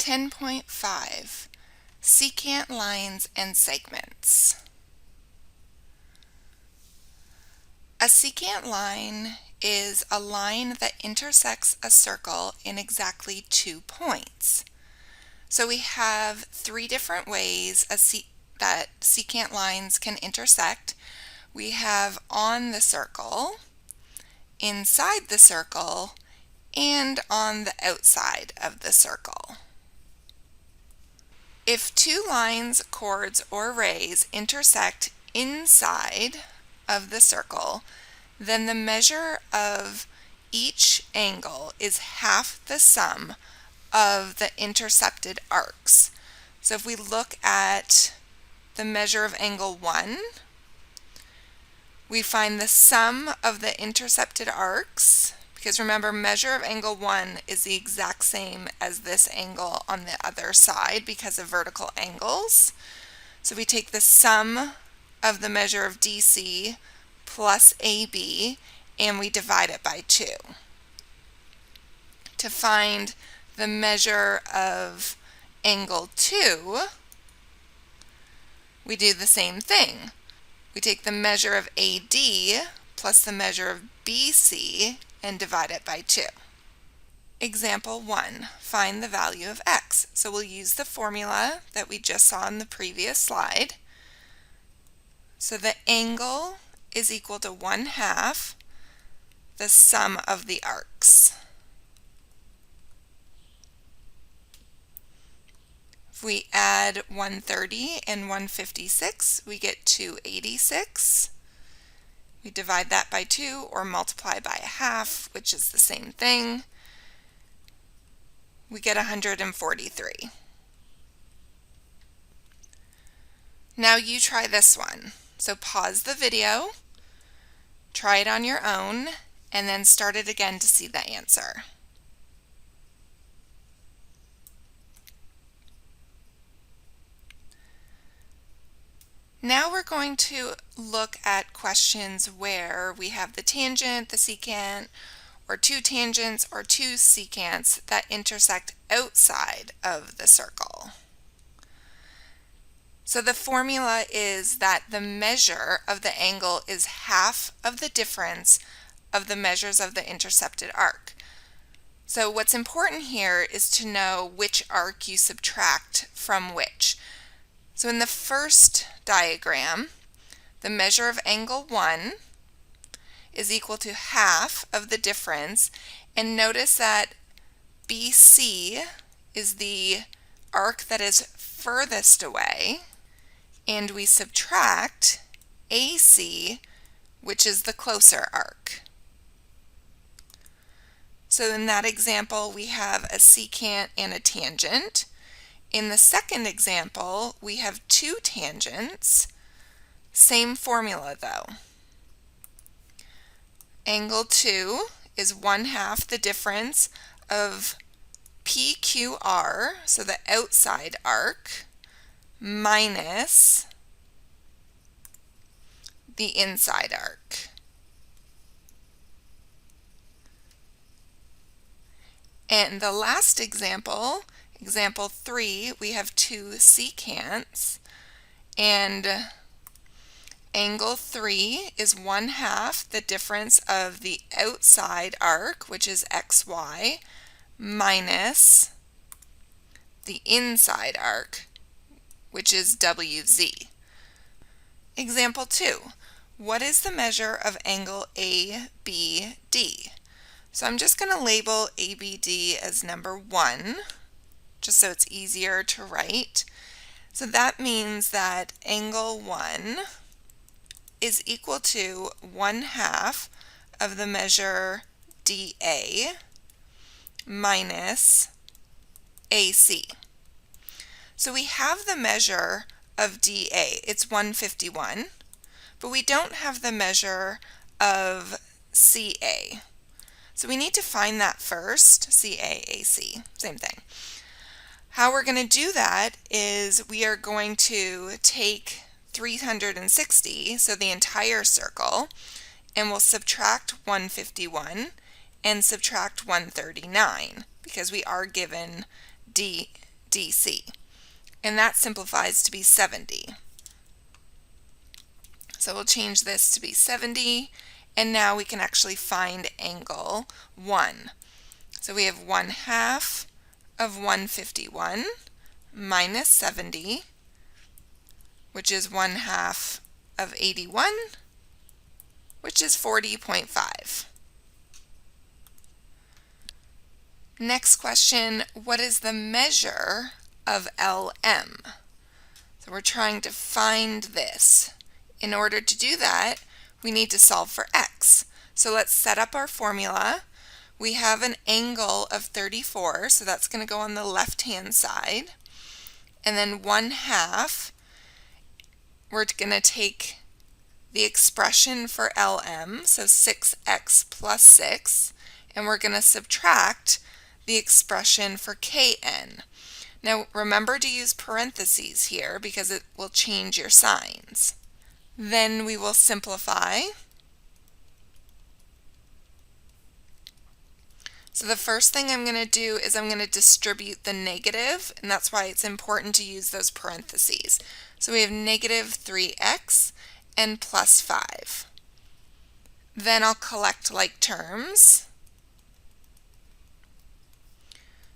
10.5 Secant lines and segments. A secant line is a line that intersects a circle in exactly 2 points. So we have 3 different ways that secant lines can intersect. We have on the circle, inside the circle, and on the outside of the circle. If 2 lines, chords, or rays intersect inside of the circle, then the measure of each angle is half the sum of the intercepted arcs. So if we look at the measure of angle 1, we find the sum of the intercepted arcs, because remember, measure of angle 1 is the exact same as this angle on the other side because of vertical angles. So we take the sum of the measure of DC plus AB and we divide it by 2. To find the measure of angle 2, we do the same thing. We take the measure of AD plus the measure of BC and divide it by 2. Example 1, find the value of x. So we'll use the formula that we just saw in the previous slide. So the angle is equal to 1/2 the sum of the arcs. If we add 130 and 156, we get 286. We divide that by 2 or multiply by 1/2, which is the same thing. We get 143. Now you try this one. So pause the video, try it on your own, and then start it again to see the answer. Now we're going to look at questions where we have the tangent, the secant, or 2 tangents or 2 secants that intersect outside of the circle. So the formula is that the measure of the angle is half of the difference of the measures of the intercepted arc. So what's important here is to know which arc you subtract from which. So in the first diagram, the measure of angle 1 is equal to half of the difference, and notice that BC is the arc that is furthest away, and we subtract AC, which is the closer arc. So in that example, we have a secant and a tangent. In the second example, we have 2 tangents. Same formula though. Angle 2 is 1/2 the difference of PQR, so the outside arc, minus the inside arc. And the last example, example 3, we have 2 secants, and angle 3 is 1/2 the difference of the outside arc, which is XY, minus the inside arc, which is WZ. Example 2, what is the measure of angle ABD? So I'm just going to label ABD as number 1, just so it's easier to write. So that means that angle 1 is equal to 1/2 of the measure DA minus AC. So we have the measure of DA, it's 151, but we don't have the measure of CA. So we need to find that first, CAAC, same thing. How we're going to do that is we are going to take 360, so the entire circle, and we'll subtract 151 and subtract 139 because we are given DC. And that simplifies to be 70. So we'll change this to be 70, and now we can actually find angle 1. So we have 1/2 of 151 minus 70, which is 1/2 of 81, which is 40.5. Next question, what is the measure of LM? So we're trying to find this. In order to do that, we need to solve for x. So let's set up our formula. We have an angle of 34, so that's going to go on the left-hand side. And then 1/2, we're going to take the expression for LM, so 6x plus 6, and we're going to subtract the expression for Kn. Now remember to use parentheses here because it will change your signs. Then we will simplify. So the first thing I'm going to do is I'm going to distribute the negative, and that's why it's important to use those parentheses. So we have negative 3x and plus 5. Then I'll collect like terms.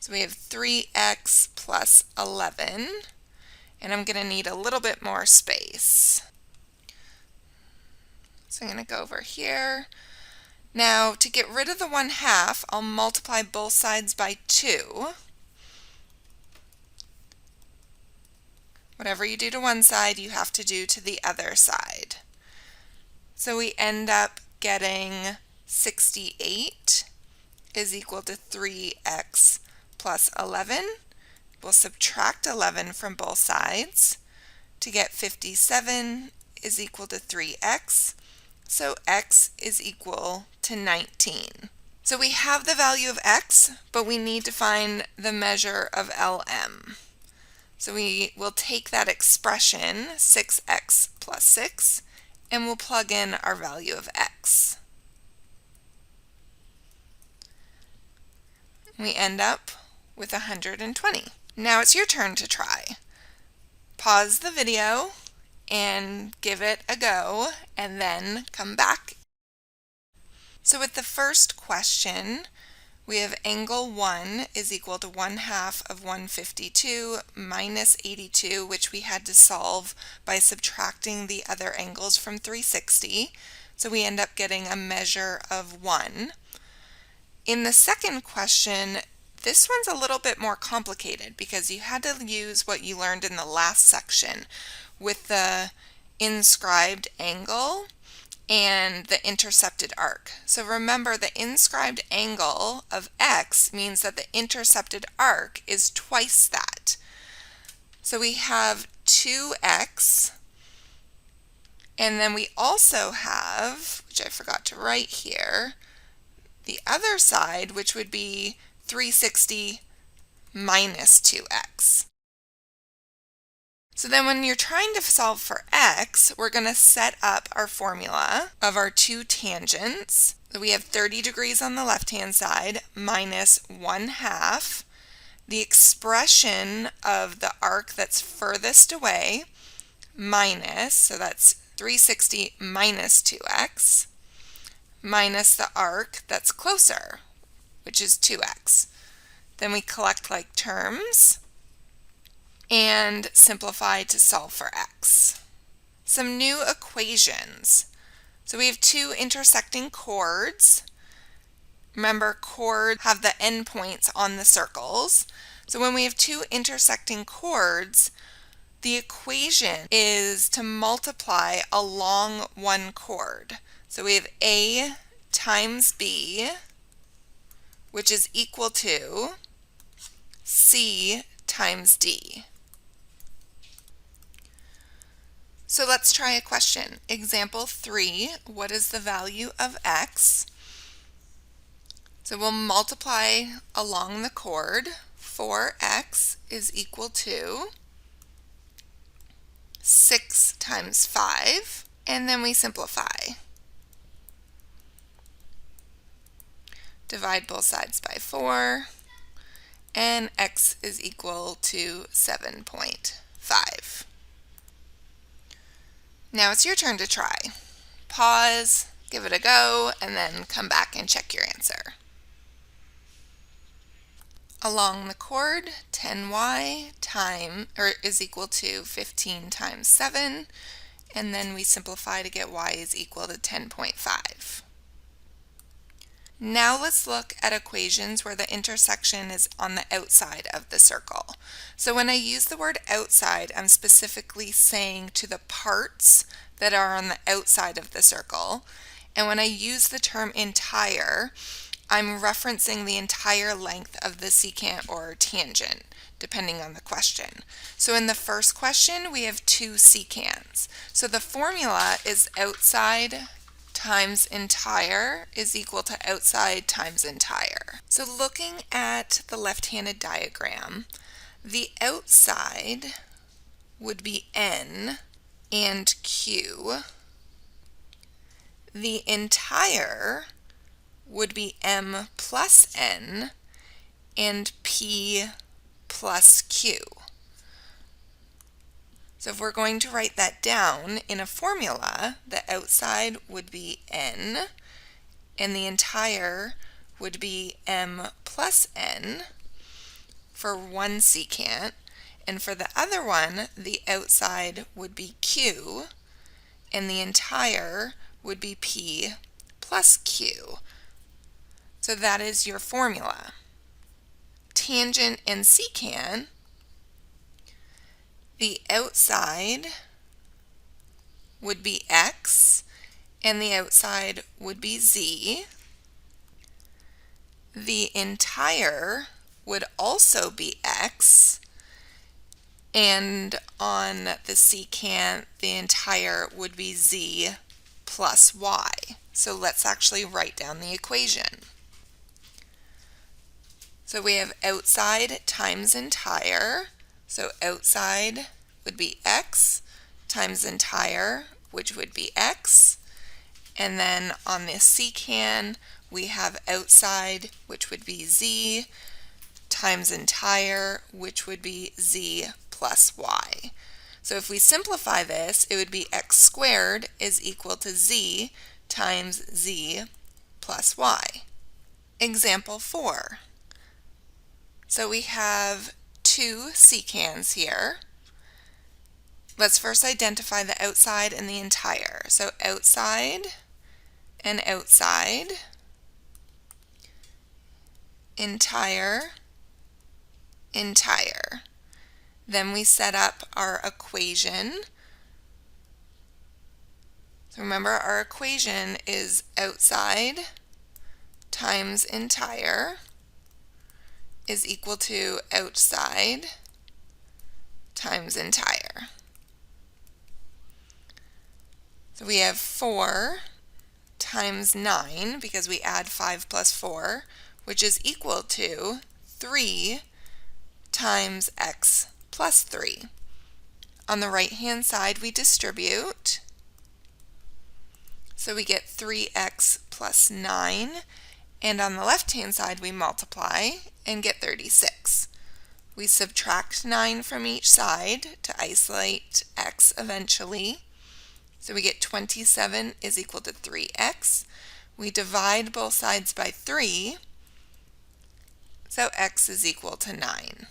So we have 3x plus 11, and I'm going to need a little bit more space. So I'm going to go over here. Now, to get rid of the 1/2, I'll multiply both sides by 2. Whatever you do to one side, you have to do to the other side. So we end up getting 68 is equal to 3x plus 11. We'll subtract 11 from both sides to get 57 is equal to 3x. So x is equal to 19. So we have the value of x, but we need to find the measure of LM. So we will take that expression, 6x plus 6, and we'll plug in our value of x. We end up with 120. Now it's your turn to try. Pause the video and give it a go, and then come back. So with the first question, we have angle 1 is equal to 1/2 of 152 minus 82, which we had to solve by subtracting the other angles from 360. So we end up getting a measure of 1. In the second question, this one's a little bit more complicated because you had to use what you learned in the last section with the inscribed angle and the intercepted arc. So remember, the inscribed angle of x means that the intercepted arc is twice that. So we have 2x, and then we also have, which I forgot to write here, the other side, which would be 360 minus 2x. So then when you're trying to solve for x, we're going to set up our formula of our two tangents. So we have 30 degrees on the left-hand side minus 1/2. The expression of the arc that's furthest away minus, so that's 360 minus 2x, minus the arc that's closer, which is 2x. Then we collect like terms and simplify to solve for x. Some new equations. So we have two intersecting chords. Remember, chords have the endpoints on the circles. So when we have two intersecting chords, the equation is to multiply along one chord. So we have A times B, which is equal to C times D. So let's try a question. Example 3, what is the value of x? So we'll multiply along the chord. 4x is equal to 6 times 5, and then we simplify. Divide both sides by 4, and x is equal to 7.5. Now it's your turn to try. Pause, give it a go, and then come back and check your answer. Along the chord, 10y is equal to 15 times 7, and then we simplify to get y is equal to 10.5. Now let's look at equations where the intersection is on the outside of the circle. So when I use the word outside, I'm specifically saying to the parts that are on the outside of the circle. And when I use the term entire, I'm referencing the entire length of the secant or tangent, depending on the question. So in the first question, we have two secants. So the formula is outside times entire is equal to outside times entire. So looking at the left-handed diagram, the outside would be n and q. The entire would be m plus n and p plus q. So if we're going to write that down in a formula, the outside would be n, and the entire would be m plus n for one secant, and for the other one, the outside would be q, and the entire would be p plus q. So that is your formula. Tangent and secant, the outside would be x, and the outside would be z. The entire would also be x, and on the secant, the entire would be z plus y. So let's actually write down the equation. So we have outside times entire. So outside would be x times entire, which would be x. And then on the secant, we have outside, which would be z, times entire, which would be z plus y. So if we simplify this, it would be x squared is equal to z times z plus y. Example 4. So we have two secants here. Let's first identify the outside and the entire. So outside and outside, entire, entire. Then we set up our equation. So remember, our equation is outside times entire is equal to outside times entire. So we have 4 times 9, because we add 5 plus 4, which is equal to 3 times x plus 3. On the right-hand side, we distribute. So we get 3x plus 9, and on the left-hand side, we multiply and get 36. We subtract 9 from each side to isolate x eventually. So we get 27 is equal to 3x. We divide both sides by 3, so x is equal to 9.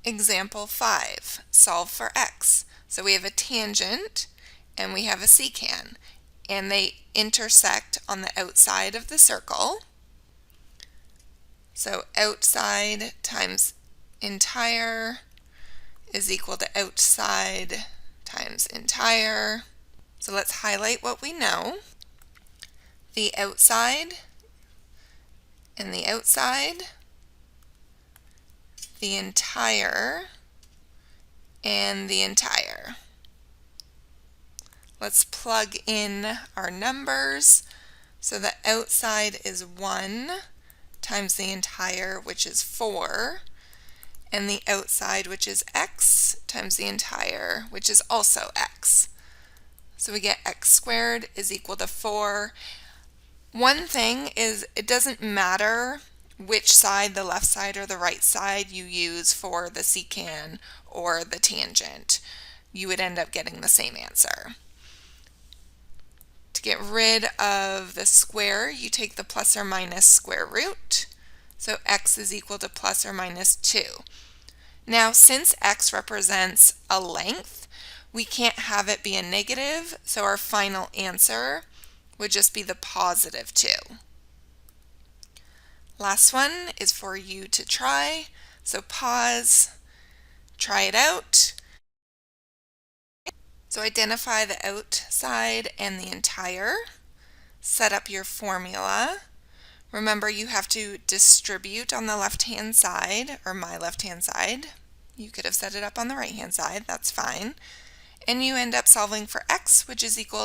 Example 5, solve for x. So we have a tangent and we have a secant, and they intersect on the outside of the circle. So outside times entire is equal to outside times entire. So let's highlight what we know. The outside and the outside, the entire and the entire. Let's plug in our numbers. So the outside is 1 times the entire, which is 4, and the outside, which is x, times the entire, which is also x. So we get x squared is equal to 4. One thing is, it doesn't matter which side, the left side or the right side, you use for the secant or the tangent. You would end up getting the same answer. To get rid of the square, you take the plus or minus square root. So x is equal to plus or minus 2. Now, since x represents a length, we can't have it be a negative, so our final answer would just be the positive 2. Last one is for you to try. So pause, try it out. So identify the outside and the entire. Set up your formula. Remember, you have to distribute on the left-hand side, or my left-hand side. You could have set it up on the right-hand side, that's fine. And you end up solving for x, which is equal